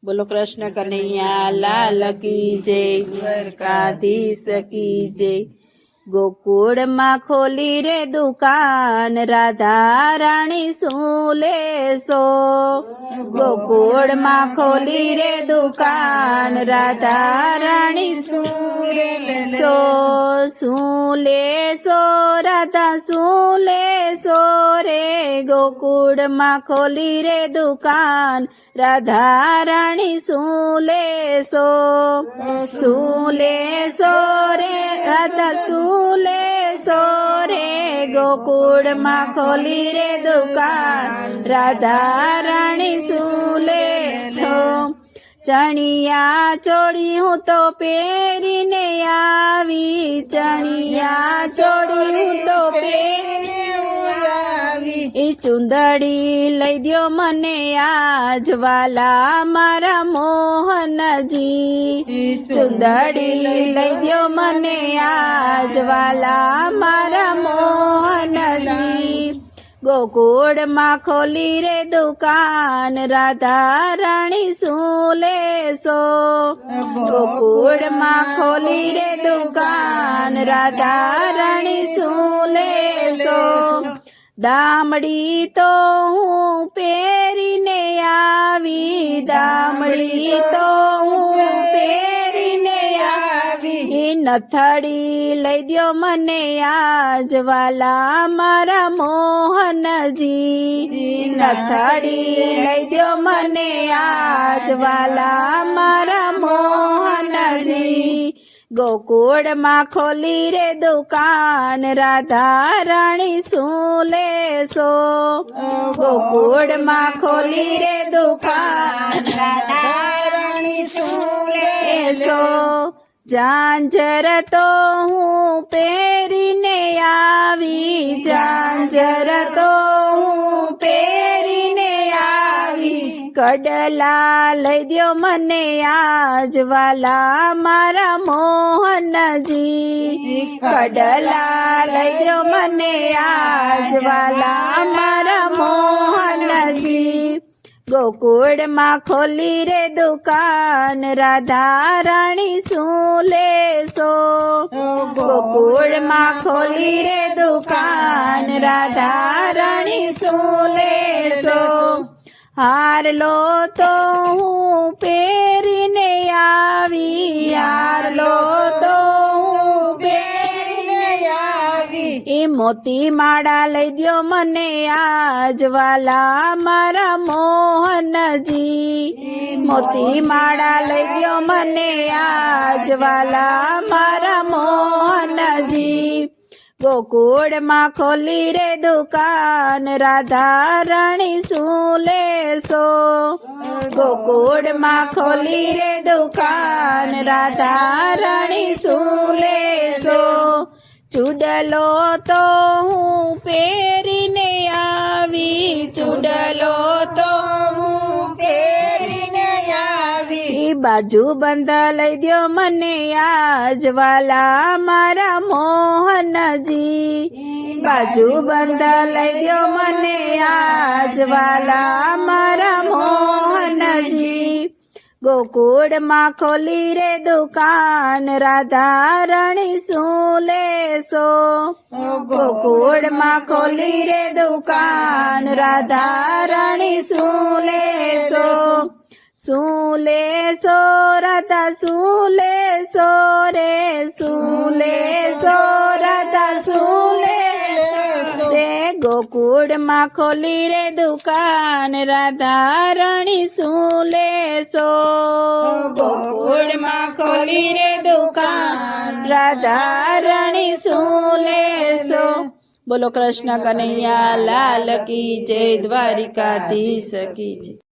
बोलो कृष्ण कन्हैया लाल की जय, द्वारकाधीश की जय। गोकुळ में खोली रे दुकान, राधा रानी सूले सो। गोकुळ में खोली रे दुकान, राधा रानी सूले सो। सूले सो राधा सूले सो रे, गोकुळ में खोली रे दुकान, राधा रानी सूले सो। सूले सो रे राधा सूले सो रे, गोकुळ में खोली रे दुकान, राधा रानी सूले सो। चणिया चोड़ी हूँ तो पेरीने आवी, चणिया चोड़ी हूँ तो पेरीने आवी। ई चुंदड़ी लई द्यो मने आज वाला मारा मोहन जी। चुंदड़ी लई द्यो मने आज वाला मारा मोहन जी। गोकुळ में खोली रे दुकान, राधा रानी सूले सो। गोकुळ में खोली रे दुकान, राधा रानी सूले सो। दामड़ी तो हूँ पेरीने आवी, दामड़ी तो हूँ पेरीने आवी। नथड़ी लई द्यो मने आज वाला मारा मोहन जी। नथड़ी लई द्यो मने आज वाला मारा मोहन जी। गोकुळ में खोली रे दुकान, राधा रानी सूले सो। गोकुळ में खोली रे दुकान, राधा रानी सूले सो। झांझर तो हूँ पेरीने आवी, झांझर तो हूँ पेरीने आवी। कड़ला लई द्यो मने आज वाला मारा मोहन जी। कड़ला लई द्यो मने आज वाला मारा मोहन जी। गोकुळ में खोली रे दुकान, राधा रानी सूले सो। गोकुळ में खोली रे दुकान, राधा रानी सूले सो। हार लो तो हूँ पेरीने आवी, हार लो तो हूँ पेरीने आवी। ई मोती माड़ा लई द्यो मने आज वाला मारा मोहन जी। मोती माड़ा लई द्यो मने आज वाला मारा मोहन जी। गोकुळ में खोली रे दुकान, राधा रानी सूले सो। गोकुळ में खोली रे दुकान, राधा रानी सूले सो। चूडलो तो हूँ पेरीने आवी, चूडलो तो हूँ पेरीने आवी। बाजू बंद लई द्यो मने आज वाला मारा मोहन जी। बाजू बंद लई द्यो मने आज वाला मारा मोहन जी। गोकुळ में खोली रे दुकान, राधा रानी सूले सो। गोकुळ में खोली रे दुकान, राधा रानी सूले सो। सूले सो राधा सूले सो रे, सूले सो राधा सूले सो रे। गोकुळ में खोली रे दुकान, राधा रानी सूले सो। गोकुळ में खोली रे दुकान, राधा रानी सूले सो। बोलो कृष्ण कन्हैया लाल की जय, द्वारिकाधीश की जय।